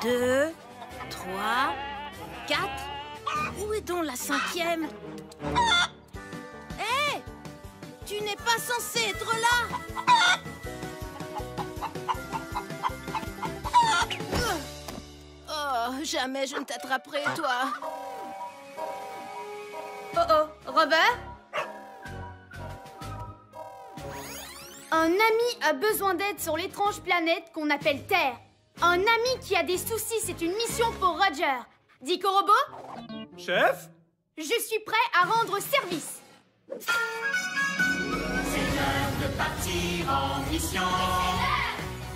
2, 3, 4. Où est donc la 5e? Hé! Tu n'es pas censé être là! Oh, jamais je ne t'attraperai, toi. Oh oh, Robert? Un ami a besoin d'aide sur l'étrange planète qu'on appelle Terre. Un ami qui a des soucis, c'est une mission pour Roger. Dico Robot? Chef? Je suis prêt à rendre service. C'est l'heure de partir en mission.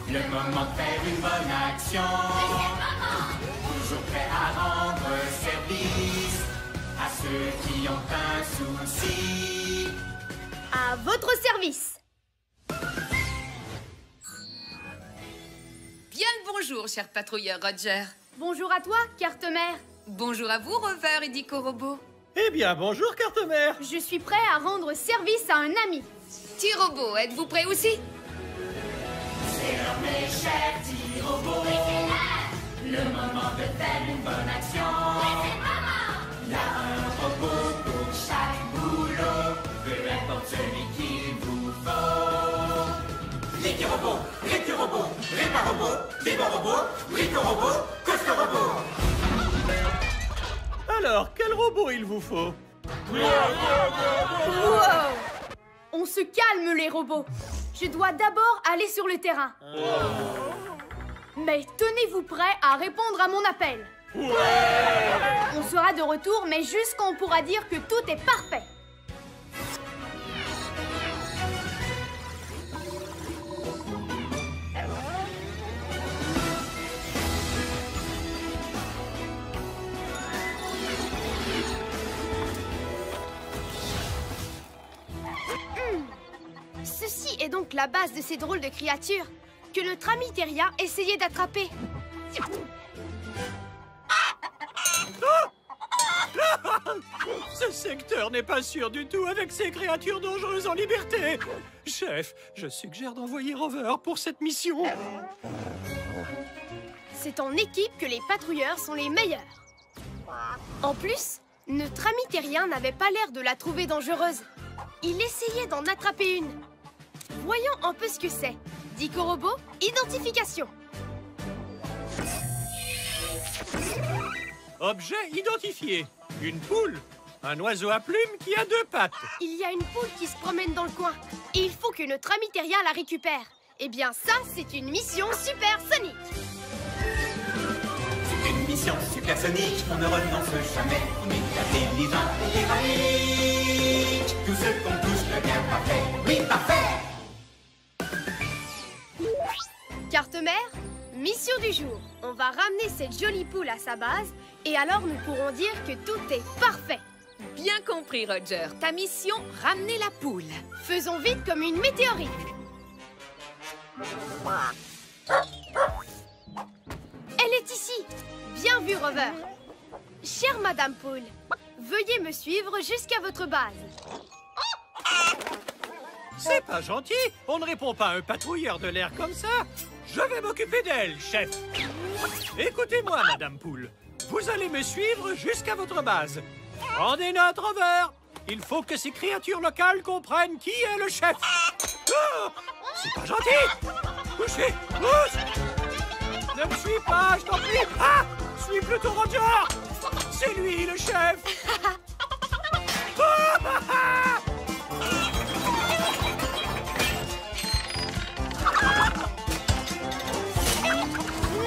Le moment de faire une bonne action. Toujours prêt à rendre service à ceux qui ont un souci. À votre service. Bien le bonjour, cher patrouilleur Roger. Bonjour à toi, Carte-Mère. Bonjour à vous, Rover et Dico Robot. Eh bien, bonjour, Carte-Mère. Je suis prêt à rendre service à un ami. T-Robot, êtes-vous prêt aussi? C'est l'heure, mes chers petits robots. Le moment de faire une bonne action. Il y a un robot pour chaque boulot, peu importe celui qu'il vous faut. Ligue-robot, Rick-robot, Répa-robot, Débat-robot, Brico-robot, Coste-robot. Alors, quel robot il vous faut? Wow! On se calme, les robots. Je dois d'abord aller sur le terrain. Mais tenez-vous prêts à répondre à mon appel. On sera de retour, mais juste quand on pourra dire que tout est parfait. Ceci est donc la base de ces drôles de créatures que notre ami Terrien essayait d'attraper. Ce secteur n'est pas sûr du tout avec ces créatures dangereuses en liberté. Chef, je suggère d'envoyer Rover pour cette mission. C'est en équipe que les patrouilleurs sont les meilleurs. En plus, notre ami Terrien n'avait pas l'air de la trouver dangereuse. Il essayait d'en attraper une. Voyons un peu ce que c'est. Dico Robot, identification. Objet identifié. Une poule. Un oiseau à plumes qui a 2 pattes. Il y a une poule qui se promène dans le coin. Et il faut que notre ami Terrien la récupère. Eh bien ça, c'est une mission supersonique. C'est une mission supersonique, on ne renonce jamais. On est intelligent et héroïque. Tout ce qu'on touche devient parfait. Oui, parfait! Carte-Mère, mission du jour. On va ramener cette jolie poule à sa base et alors nous pourrons dire que tout est parfait. Bien compris, Roger. Ta mission, ramener la poule. Faisons vite comme une météorite. Elle est ici. Bien vu, Rover. Chère Madame Poule, veuillez me suivre jusqu'à votre base. C'est pas gentil. On ne répond pas à un patrouilleur de l'air comme ça. Je vais m'occuper d'elle, chef. Écoutez-moi, Madame Poule. Vous allez me suivre jusqu'à votre base. Prenez note, Rover. Il faut que ces créatures locales comprennent qui est le chef. Ah, c'est pas gentil. Couchez. Pousse. Ne me suis pas, je t'en prie. Ah, suis plutôt Roger. C'est lui, le chef.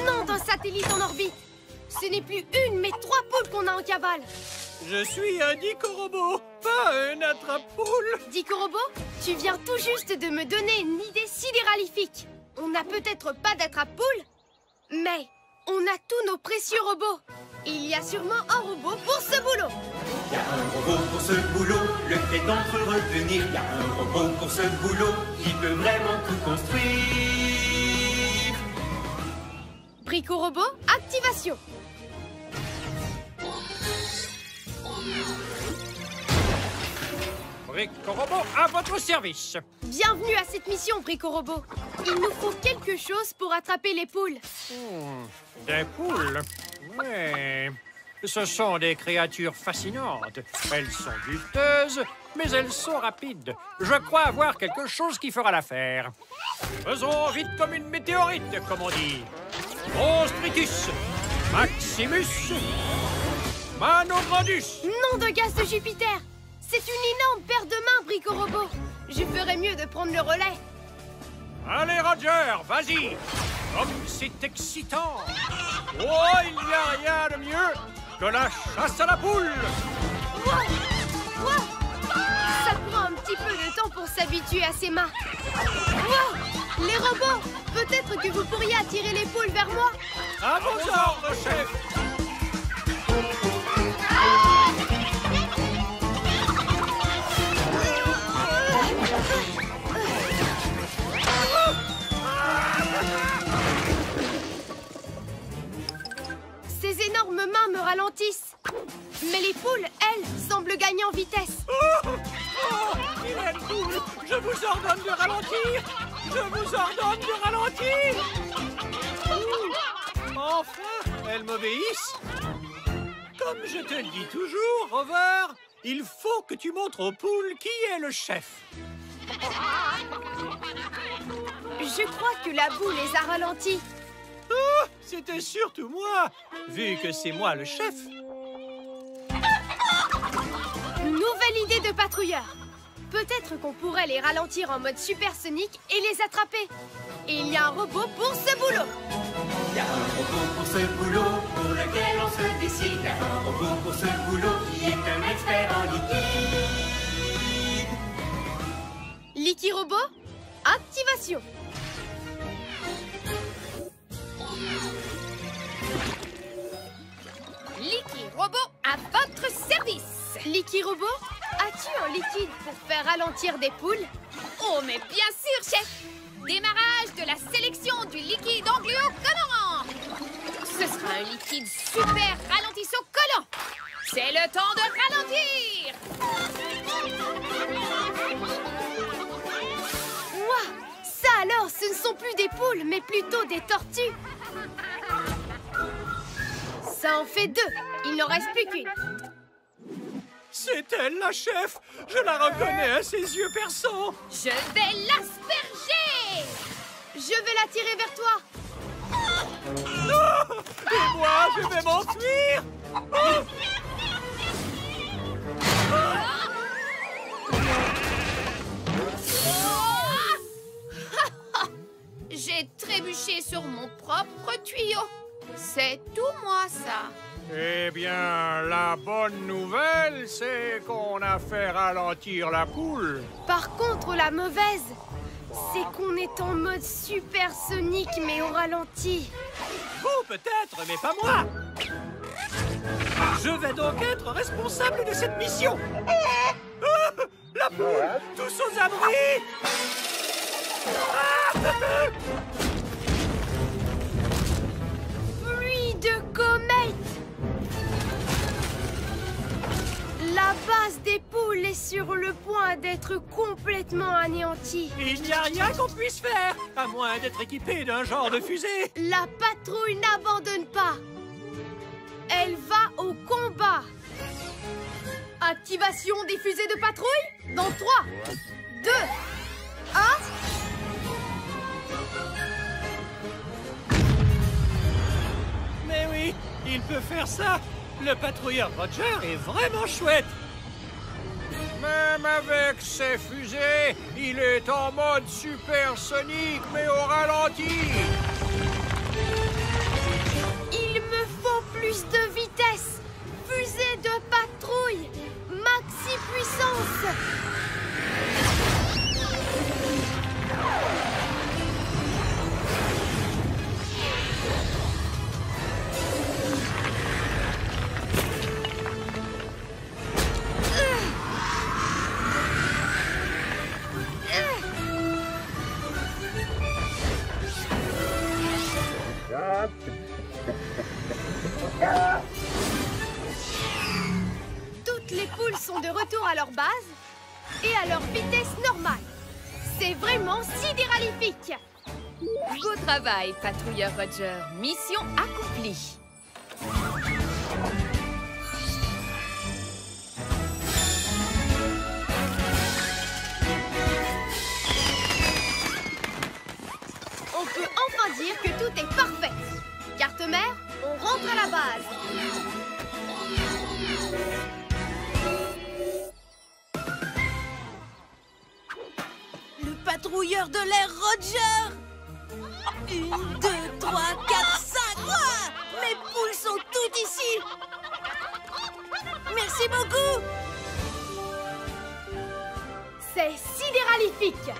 Non d'un satellite en orbite. Ce n'est plus une, mais 3 poules qu'on a en cavale. Je suis un Dico-robot, pas un attrape-poule. Dico Robot, tu viens tout juste de me donner une idée sidéralifique. On n'a peut-être pas d'attrape-poule, mais on a tous nos précieux robots. Il y a sûrement un robot pour ce boulot. Il y a un robot pour ce boulot, le fait d'entre retenir. Il y a un robot pour ce boulot qui peut vraiment tout construire. Brico Robot, activation. Brico-Robot à votre service. Bienvenue à cette mission, Brico-Robot. Il nous faut quelque chose pour attraper les poules. Des poules? Ouais. Ce sont des créatures fascinantes. Elles sont juteuses, mais elles sont rapides. Je crois avoir quelque chose qui fera l'affaire. Faisons vite comme une météorite, comme on dit. Ostritus, Maximus, Manograndus. Nom de gaz de Jupiter! C'est une énorme paire de mains, Brico-Robot. Je ferais mieux de prendre le relais. Allez, Roger, vas-y. Comme c'est excitant. Oh, il n'y a rien de mieux que la chasse à la poule. Wow! Wow! Ça prend un petit peu de temps pour s'habituer à ses mains. Wow! Les robots, peut-être que vous pourriez attirer les poules vers moi. À vos ordres, chef. Ces énormes mains me ralentissent. Mais les poules, elles, semblent gagner en vitesse. Vilaine poule, je vous ordonne de ralentir. Je vous ordonne de ralentir. Enfin, elles m'obéissent. Comme je te le dis toujours, Rover, il faut que tu montres aux poules qui est le chef. Je crois que la boue les a ralentis. Oh, c'était surtout moi, vu que c'est moi le chef. Nouvelle idée de patrouilleur. Peut-être qu'on pourrait les ralentir en mode supersonique et les attraper. Et il y a un robot pour ce boulot. Il y a un robot pour ce boulot, pour lequel on se décide. Un robot pour ce boulot qui est un expert en liquide. Liquirobot, activation. Liquirobot à votre service. Liquirobot, as-tu un liquide pour faire ralentir des poules? Oh, mais bien sûr, chef. Démarrage de la sélection du liquide angluo-colorant. Ce sera un liquide super ralentissant-collant. C'est le temps de ralentir. Ouah, ça alors, ce ne sont plus des poules, mais plutôt des tortues. Ça en fait deux. Il n'en reste plus qu'une. C'est elle, la chef. Je la reconnais à ses yeux perçants. Je vais l'asperger. Je vais l'attirer vers toi. Non! Et moi, je vais m'enfuir. Oh! J'ai trébuché sur mon propre tuyau. C'est tout moi, ça. Eh bien, la bonne nouvelle, c'est qu'on a fait ralentir la poule. Par contre, la mauvaise, c'est qu'on est en mode supersonique, mais au ralenti. Vous, peut-être, mais pas moi. Je vais donc être responsable de cette mission. Ah, la poule, tous aux abris. Ah, Pluie de comètes. La base des poules est sur le point d'être complètement anéantie. il n'y a rien qu'on puisse faire, à moins d'être équipé d'un genre de fusée. La patrouille n'abandonne pas. Elle va au combat. Activation des fusées de patrouille dans 3, 2, 1. Mais oui, il peut faire ça. Le patrouilleur Roger est vraiment chouette. Même avec ses fusées, il est en mode supersonique, mais au ralenti. Il me faut plus de vitesse. Fusée de patrouille. Maxi puissance. Toutes les poules sont de retour à leur base. et à leur vitesse normale. C'est vraiment sidéralifique. Beau travail, patrouilleur Roger. Mission accomplie. On peut enfin dire que tout est parfait. Carte-mère, on rentre à la base. Le patrouilleur de l'air Roger! 1, 2, 3, 4, 5! Ouah, mes poules sont toutes ici! Merci beaucoup! C'est sidéralifique.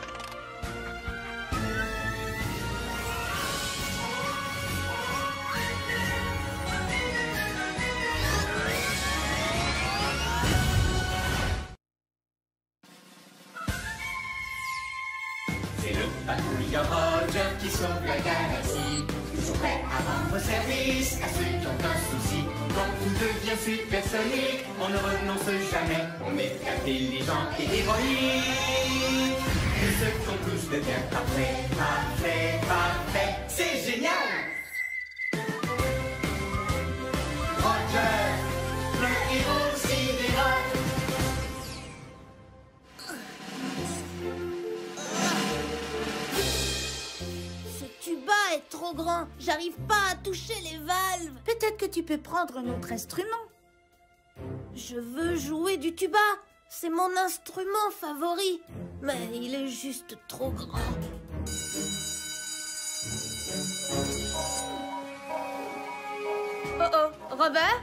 C'est le patrouilleur Roger qui sauve la galaxie. Toujours prêt à rendre service à ceux qui ont un souci. Quand tout devient supersonique, on ne renonce jamais. On est intelligent et héroïque. Et ce qu'on touche devient parfait, parfait, parfait. C'est génial! Roger, le héros sidéral. Ce tuba est trop grand. J'arrive pas à toucher les valves. Peut-être que tu peux prendre un autre instrument. Je veux jouer du tuba. C'est mon instrument favori. Mais il est juste trop grand. Oh oh, Robert?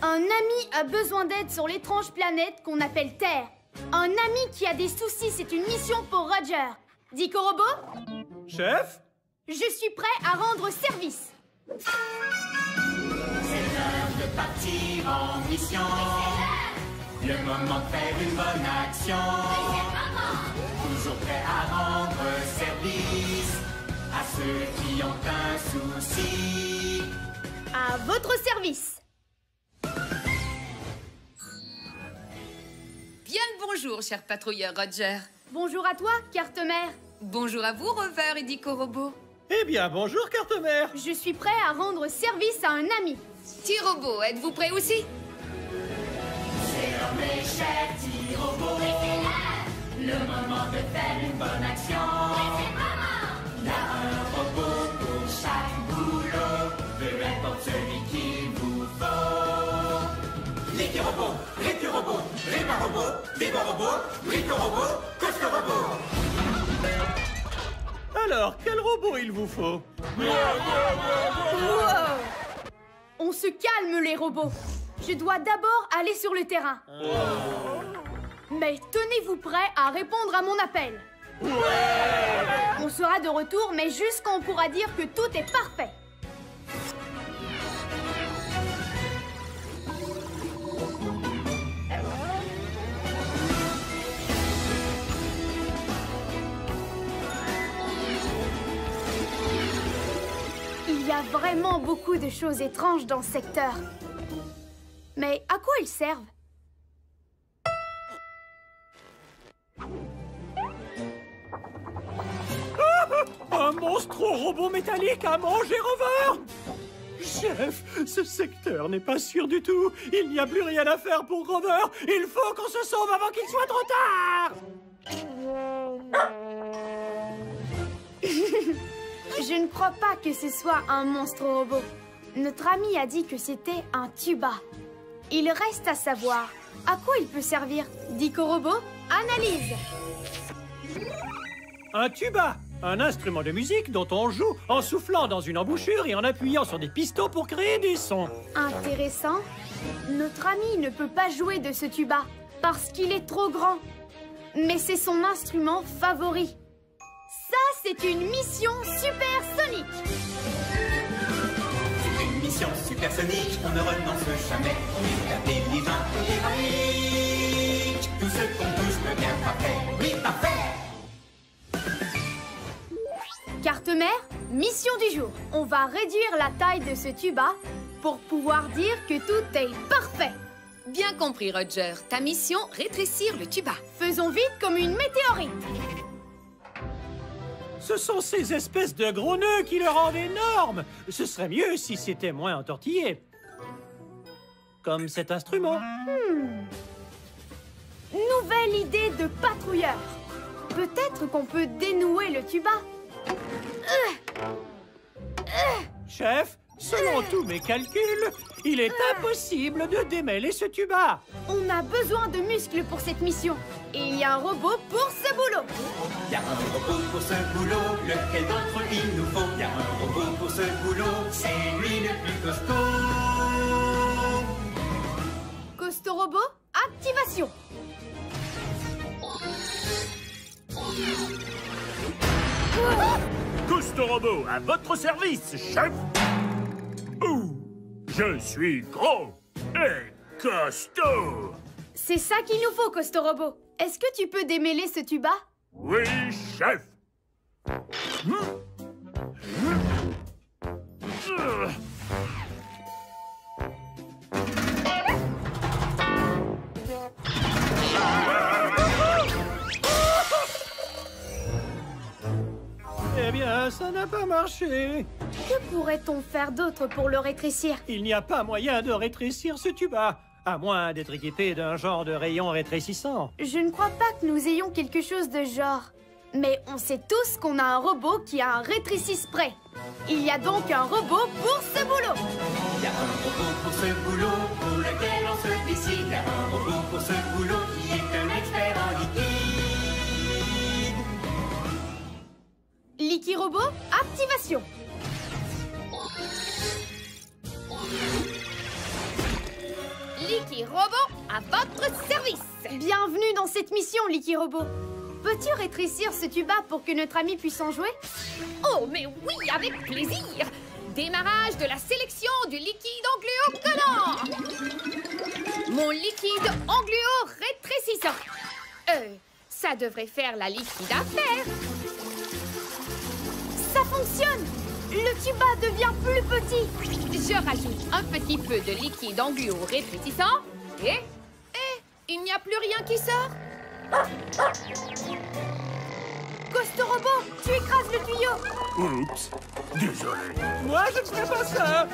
Un ami a besoin d'aide sur l'étrange planète qu'on appelle Terre. Un ami qui a des soucis, c'est une mission pour Roger. Dico Robot? Chef? Je suis prêt à rendre service. C'est l'heure de partir en mission. Le moment de faire une bonne action. Toujours prêt à rendre service à ceux qui ont un souci. À votre service. Bien le bonjour, cher patrouilleur Roger. Bonjour à toi, carte-mère. Bonjour à vous, Rover et Dico Robot. Eh bien, bonjour, carte-mère. Je suis prêt à rendre service à un ami. T-Robot, êtes-vous prêt aussi? C'est l'heure, mes chers petits robots. Le moment de faire une bonne action. Il y a un robot pour chaque boulot. Peu importe celui qu'il vous faut. L'équipe robot, récu robot, réma robot, débat robot, brico robot, coste robot. Alors, quel robot il vous faut? Wow! On se calme, les robots. Je dois d'abord aller sur le terrain. Mais tenez-vous prêts à répondre à mon appel. On sera de retour, mais juste quand on pourra dire que tout est parfait. Il y a vraiment beaucoup de choses étranges dans ce secteur. Mais à quoi ils servent? Un monstre robot métallique a mangé Rover! Chef, ce secteur n'est pas sûr du tout. Il n'y a plus rien à faire pour Rover. Il faut qu'on se sauve avant qu'il soit trop tard! Je ne crois pas que ce soit un monstre robot. Notre ami a dit que c'était un tuba. Il reste à savoir à quoi il peut servir. Dico Robot, analyse. Un tuba, un instrument de musique dont on joue en soufflant dans une embouchure et en appuyant sur des pistons pour créer des sons. Intéressant. Notre ami ne peut pas jouer de ce tuba parce qu'il est trop grand. Mais c'est son instrument favori. Ça, c'est une mission supersonique. C'est une mission supersonique, on ne renonce jamais. On est intelligent et héroïque. Tout ce qu'on touche devient parfait. Oui, parfait. Carte-mère, mission du jour. On va réduire la taille de ce tuba pour pouvoir dire que tout est parfait. Bien compris, Roger. Ta mission, rétrécir le tuba. Faisons vite comme une météorite. Ce sont ces espèces de gros nœuds qui le rendent énorme. Ce serait mieux si c'était moins entortillé. Comme cet instrument. Nouvelle idée de patrouilleur. Peut-être qu'on peut dénouer le tuba. Chef, selon tous mes calculs, il est impossible de démêler ce tuba. On a besoin de muscles pour cette mission. Et il y a un robot pour ce boulot. Il y a un robot pour ce boulot, lequel d'entre eux il nous faut? Il y a un robot pour ce boulot, c'est lui le plus costaud. Costaud robot, activation. Costaud Robot, à votre service, chef. Ouh, je suis gros et costaud. C'est ça qu'il nous faut, Costaud robot. Est-ce que tu peux démêler ce tuba? Oui, chef. Eh bien, ça n'a pas marché. Que pourrait-on faire d'autre pour le rétrécir? Il n'y a pas moyen de rétrécir ce tuba, à moins d'être équipé d'un genre de rayon rétrécissant. Je ne crois pas que nous ayons quelque chose de genre. Mais on sait tous qu'on a un robot qui a un rétrécis-spray. Il y a donc un robot pour ce boulot. Il y a un robot pour ce boulot, pour lequel on se décide. Il y a un robot pour ce boulot qui est un expert en liquide. Liquid robot, activation. Liquid Robot, à votre service. Bienvenue dans cette mission, Liquid robot. Peux-tu rétrécir ce tuba pour que notre ami puisse en jouer? Oh, mais oui, avec plaisir. Démarrage de la sélection du liquide angluo-collant. Mon liquide angluo rétrécissant. Ça devrait faire la liquide affaire. Ça fonctionne! Le tuba devient plus petit. Je rajoute un petit peu de liquide angluo rétrécissant et il n'y a plus rien qui sort. Costaud robot, tu écrases le tuyau. Oups, désolé. Moi, je ne ferai pas ça.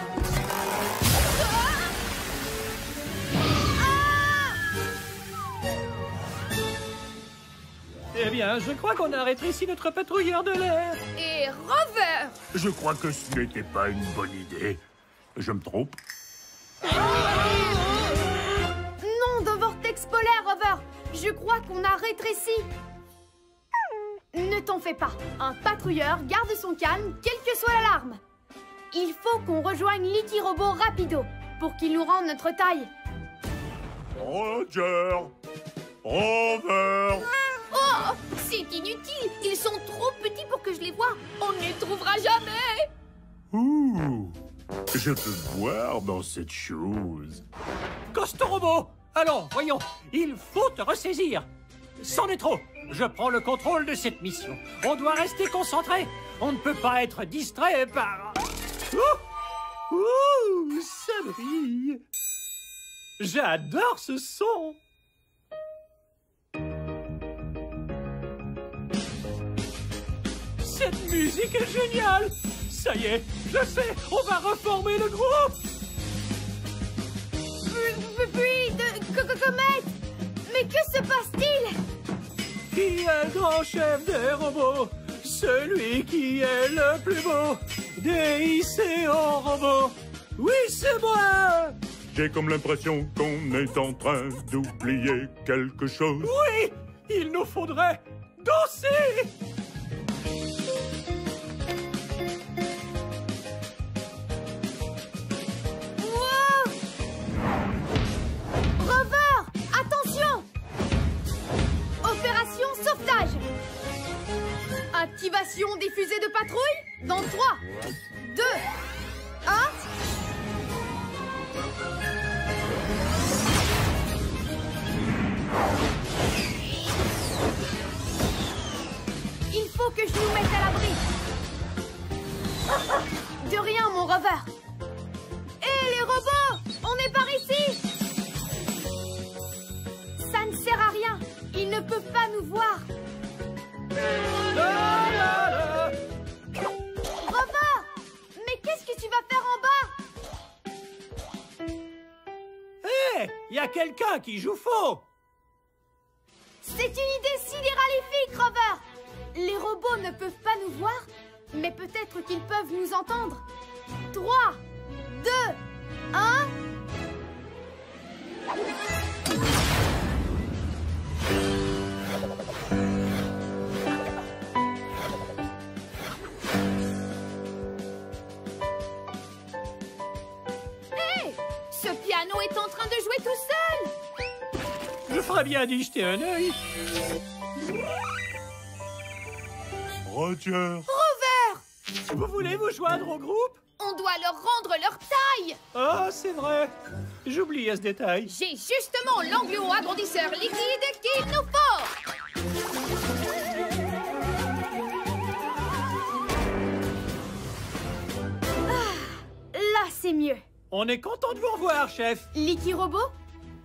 Eh bien, je crois qu'on a rétréci notre patrouilleur de l'air. Et Rover. Je crois que ce n'était pas une bonne idée. Je me trompe? Non, de vortex polaire, Rover. Je crois qu'on a rétréci. Ne t'en fais pas. Un patrouilleur garde son calme, quelle que soit l'alarme. Il faut qu'on rejoigne Liquid Robot rapido pour qu'il nous rende notre taille. Roger! Rover! Oh, c'est inutile. Ils sont trop petits pour que je les voie. On ne les trouvera jamais. Ouh! Je peux voir dans cette chose. Costaud robot, allons, voyons, il faut te ressaisir. C'en est trop. Je prends le contrôle de cette mission. On doit rester concentré. On ne peut pas être distrait par... Ouh, ça brille. J'adore ce son. Cette musique est géniale. Ça y est, je sais, on va reformer le groupe. Puis de comète. Mais que se passe-t-il? Qui est le grand chef des robots? Celui qui est le plus beau des ICO robots. Oui, c'est moi. J'ai comme l'impression qu'on est en train d'oublier quelque chose. Oui, il nous faudrait danser. Wow! Rover, attention! Opération sauvetage. Activation des fusées de patrouille dans 3, 2, 1. Il faut que je nous mette à l'abri. De rien, mon Rover. Hé, les robots! On est par ici! Hé, y a quelqu'un qui joue faux! C'est une idée sidéralifique, Rover! Les robots ne peuvent pas nous voir, mais peut-être qu'ils peuvent nous entendre. 3, 2, 1... Hé! Ce piano est en train de jouer tout seul! Je ferais bien d'y jeter un œil. Roger. Vous voulez vous joindre au groupe? On doit leur rendre leur taille! Ah, c'est vrai. J'oubliais ce détail. J'ai justement l'anglo-agrandisseur liquide qu'il nous faut! Là, c'est mieux. On est content de vous revoir, chef. Licky Robot,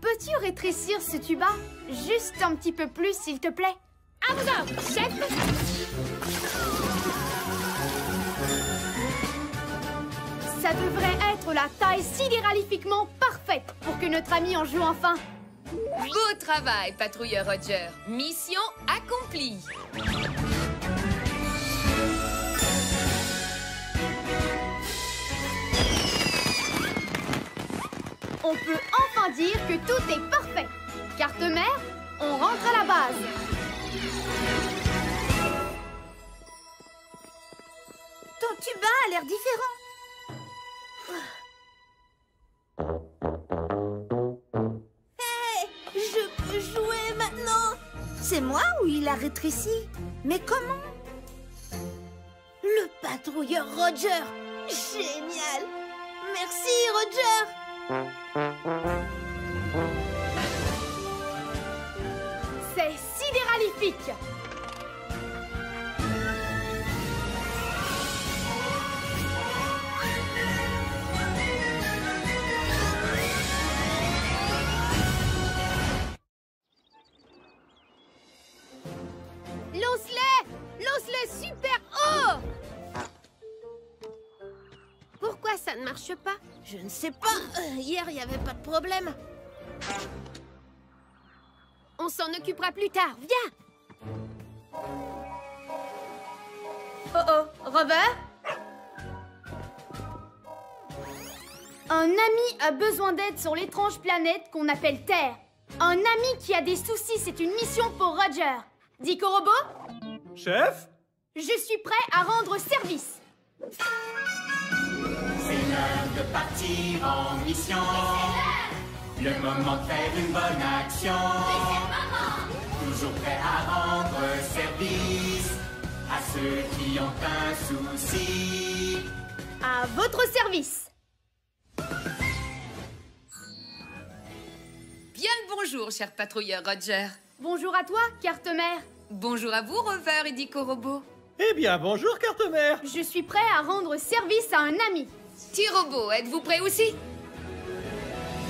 peux-tu rétrécir ce tuba? Juste un petit peu plus, s'il te plaît. À vos ordres, chef! Ça devrait être la taille sidéralifiquement parfaite pour que notre ami en joue enfin. Beau travail, patrouilleur Roger. Mission accomplie. On peut enfin dire que tout est parfait. Carte mère, on rentre à la base. Ton tuba a l'air différent. Hé, je peux jouer maintenant. C'est moi ou il a rétréci? Mais comment? Le patrouilleur Roger. Génial. Merci, Roger. C'est sidéralifique. Lance-les super haut. Pourquoi ça ne marche pas? Je ne sais pas. Hier, il n'y avait pas de problème. On s'en occupera plus tard. Viens! Oh, Rover? Un ami a besoin d'aide sur l'étrange planète qu'on appelle Terre. Un ami qui a des soucis, c'est une mission pour Roger. Dico Robot, Chef? je suis prêt à rendre service. C'est l'heure de partir en mission. Le moment de faire une bonne action. Toujours prêt à rendre service à ceux qui ont un souci. À votre service. Bien le bonjour, cher patrouilleur Roger. Bonjour à toi, carte mère. Bonjour à vous, Rover et Dico Robot. Eh bien, bonjour, carte mère. Je suis prêt à rendre service à un ami. T-Robot, êtes-vous prêt aussi?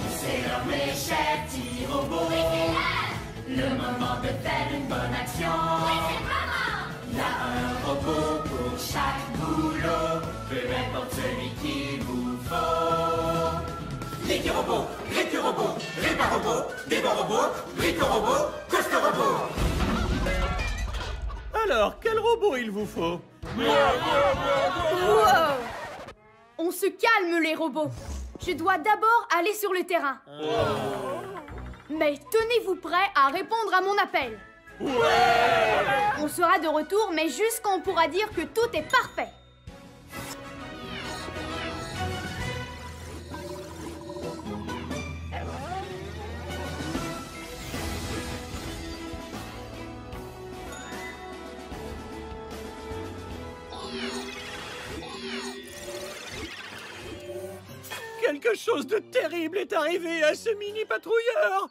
C'est l'heure, mes chers petits robots. Le moment de faire une bonne action. Il y a un robot pour chaque boulot, peu importe celui qu'il vous faut. Licky Robot, Licky Robot, Répa Robot, Débat Robot, Brico Robot, Costa Robot. Alors, quel robot il vous faut? Wow! On se calme, les robots. Je dois d'abord aller sur le terrain. Mais tenez-vous prêts à répondre à mon appel. On sera de retour, mais juste quand on pourra dire que tout est parfait. Quelque chose de terrible est arrivé à ce mini-patrouilleur.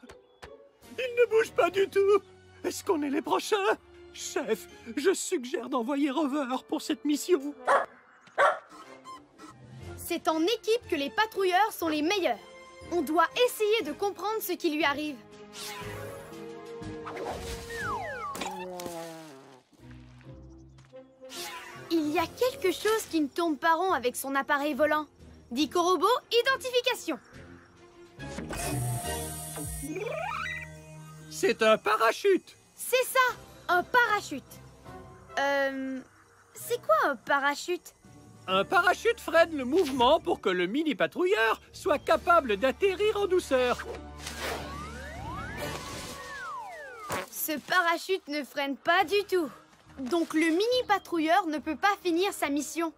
Il ne bouge pas du tout. Est-ce qu'on est les prochains? Chef, je suggère d'envoyer Rover pour cette mission. C'est en équipe que les patrouilleurs sont les meilleurs. On doit essayer de comprendre ce qui lui arrive. Il y a quelque chose qui ne tourne pas rond avec son appareil volant. Dico Robot, identification. C'est un parachute. C'est ça, un parachute. C'est quoi un parachute? Un parachute freine le mouvement pour que le mini-patrouilleur soit capable d'atterrir en douceur. Ce parachute ne freine pas du tout. Donc le mini-patrouilleur ne peut pas finir sa mission.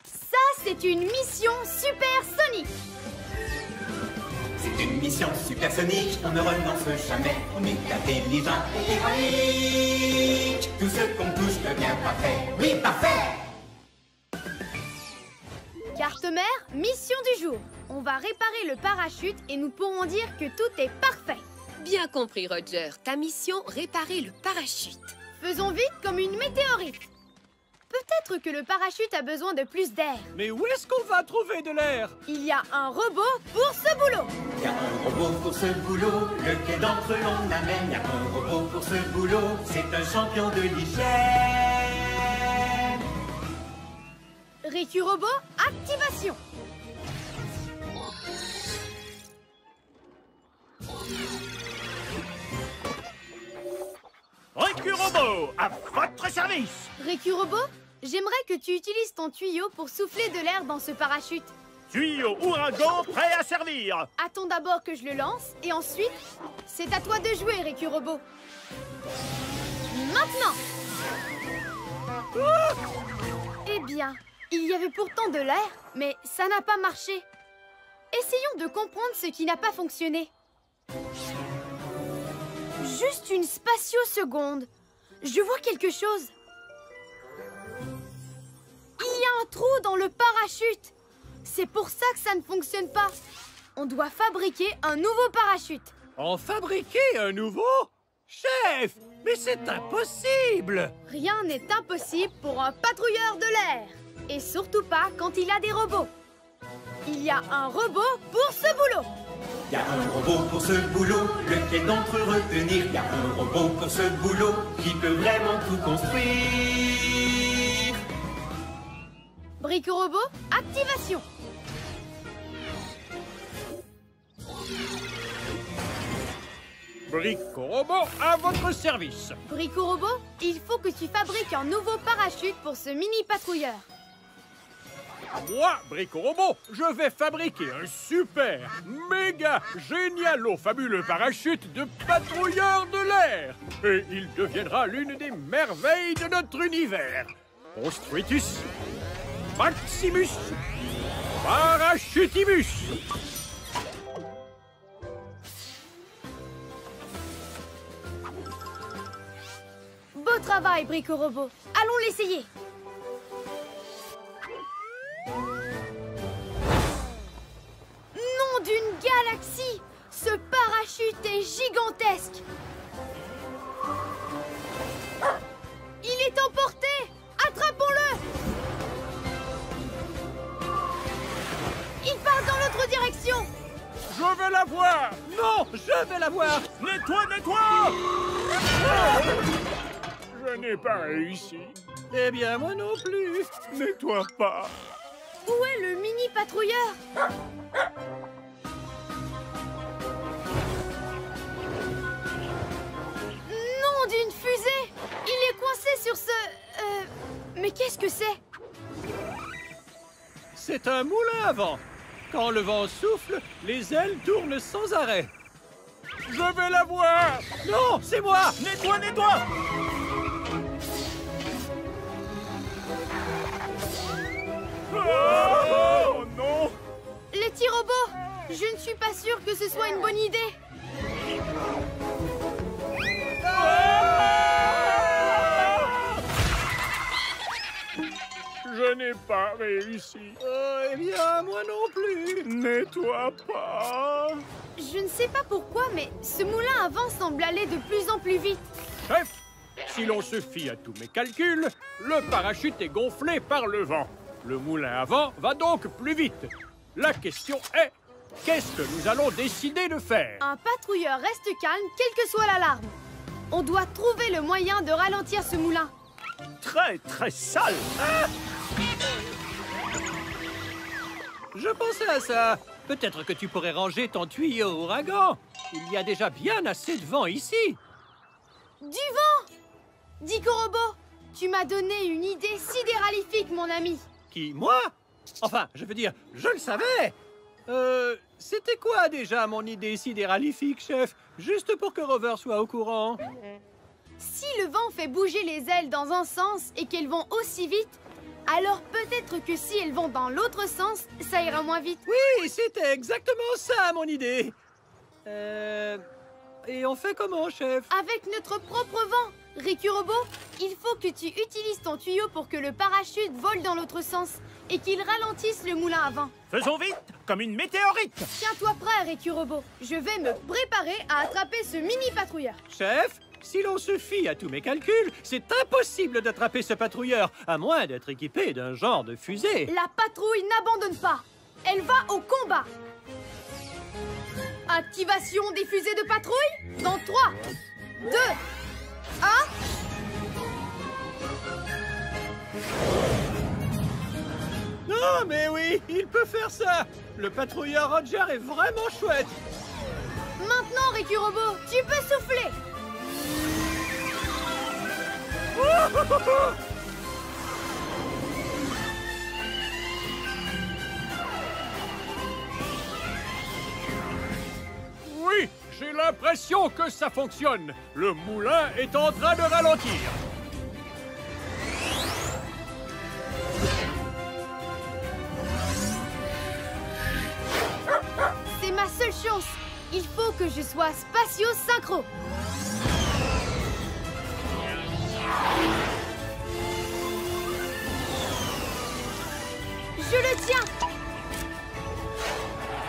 Ça, c'est une mission supersonique. C'est une mission supersonique, on ne renonce jamais. On est intelligent et héroïque. Tout ce qu'on touche devient parfait. Oui, parfait! Carte mère, mission du jour. On va réparer le parachute et nous pourrons dire que tout est parfait. Bien compris, Roger. Ta mission, réparer le parachute. Faisons vite comme une météorite. Peut-être que le parachute a besoin de plus d'air. Mais où est-ce qu'on va trouver de l'air? Il y a un robot pour ce boulot. Il y a un robot pour ce boulot, lequel d'entre eux on amène? Il y a un robot pour ce boulot, c'est un champion de l'hygiène. Riku Robot, activation. Riku Robot, à votre service! Riku Robot, j'aimerais que tu utilises ton tuyau pour souffler de l'air dans ce parachute. Tuyau ouragan prêt à servir! Attends d'abord que je le lance et ensuite, c'est à toi de jouer, Riku Robot. Maintenant! Eh bien, il y avait pourtant de l'air, mais ça n'a pas marché. Essayons de comprendre ce qui n'a pas fonctionné. Juste une spatio-seconde. Je vois quelque chose. Il y a un trou dans le parachute. C'est pour ça que ça ne fonctionne pas. On doit fabriquer un nouveau parachute. En fabriquer un nouveau? Chef, mais c'est impossible! Rien n'est impossible pour un patrouilleur de l'air. Et surtout pas quand il a des robots. Il y a un robot pour ce boulot. Il y a un robot pour ce boulot, lequel d'entre eux retenir? Il y a un robot pour ce boulot, qui peut vraiment tout construire. Brico Robot, activation. Brico Robot, à votre service. Brico Robot, il faut que tu fabriques un nouveau parachute pour ce mini-patrouilleur. Moi, Brico Robot, je vais fabriquer un super, méga, génialo, fabuleux parachute de patrouilleur de l'air. Et il deviendra l'une des merveilles de notre univers. Construitus, Maximus, Parachutimus. Beau travail, Brico Robot. Allons l'essayer. Nom d'une galaxie! Ce parachute est gigantesque! Il est emporté! Attrapons-le! Il part dans l'autre direction! Je vais la voir. Non, je vais la voir. Nettoie, nettoie! Je n'ai pas réussi. Eh bien, moi non plus. Nettoie pas. Où est le mini-patrouilleur? Nom d'une fusée! Il est coincé sur ce... Mais qu'est-ce que c'est? C'est un moulin à vent. Quand le vent souffle, les ailes tournent sans arrêt. Je vais la voir. Non, c'est moi. Nettoie, nettoie! Oh non! Les petits robots! Je ne suis pas sûre que ce soit une bonne idée. Je n'ai pas réussi. Eh bien, moi non plus. Nettoie pas. Je ne sais pas pourquoi, mais ce moulin à vent semble aller de plus en plus vite. Chef, si l'on se fie à tous mes calculs, le parachute est gonflé par le vent. Le moulin à vent va donc plus vite. La question est, qu'est-ce que nous allons décider de faire? Un patrouilleur reste calme, quelle que soit l'alarme. On doit trouver le moyen de ralentir ce moulin. Très, très sale. Je pensais à ça. peut-être que tu pourrais ranger ton tuyau ouragan. Il y a déjà bien assez de vent ici. Du vent! Dico Robot, tu m'as donné une idée sidéralifique, mon ami. Qui, moi? Enfin, je veux dire, je le savais. C'était quoi déjà mon idée sidéralifique, chef? Juste pour que Rover soit au courant. Si le vent fait bouger les ailes dans un sens et qu'elles vont aussi vite, alors peut-être que si elles vont dans l'autre sens, ça ira moins vite. Oui, c'était exactement ça, mon idée. Et on fait comment, chef? Avec notre propre vent. Ricky Robot, il faut que tu utilises ton tuyau pour que le parachute vole dans l'autre sens et qu'il ralentisse le moulin à vent. Faisons vite, comme une météorite. Tiens-toi prêt, Ricky Robot. Je vais me préparer à attraper ce mini patrouilleur. Chef, si l'on se fie à tous mes calculs, c'est impossible d'attraper ce patrouilleur, à moins d'être équipé d'un genre de fusée. La patrouille n'abandonne pas. Elle va au combat. Activation des fusées de patrouille dans 3, 2, 1... Non, mais oui, il peut faire ça. Le patrouilleur Roger est vraiment chouette. Maintenant, Ricky Robot, tu peux souffler. Oui, j'ai l'impression que ça fonctionne. Le moulin est en train de ralentir. C'est ma seule chance. Il faut que je sois spatio-synchro. Je le tiens.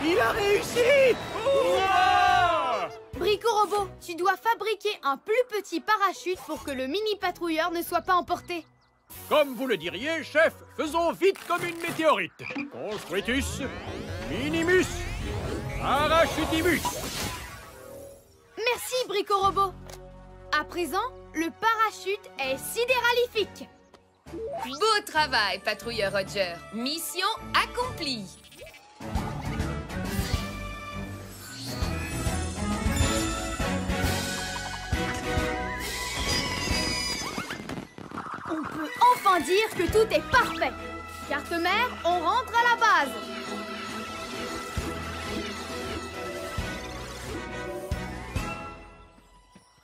Il a réussi! Brico Robot, tu dois fabriquer un plus petit parachute pour que le mini patrouilleur ne soit pas emporté. Comme vous le diriez, chef, faisons vite comme une météorite. Construitus, minimus, parachutimus. Merci, Brico Robot. À présent, le parachute est sidéralifique. Beau travail, patrouilleur Roger. Mission accomplie. On peut enfin dire que tout est parfait. Carte mère, on rentre à la base.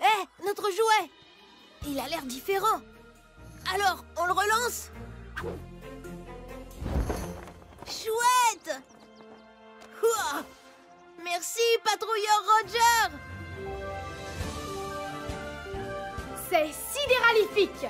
Hé, notre jouet! Il a l'air différent. Alors, on le relance? Chouette! Ouah! Merci, patrouilleur Roger! C'est sidéralifique.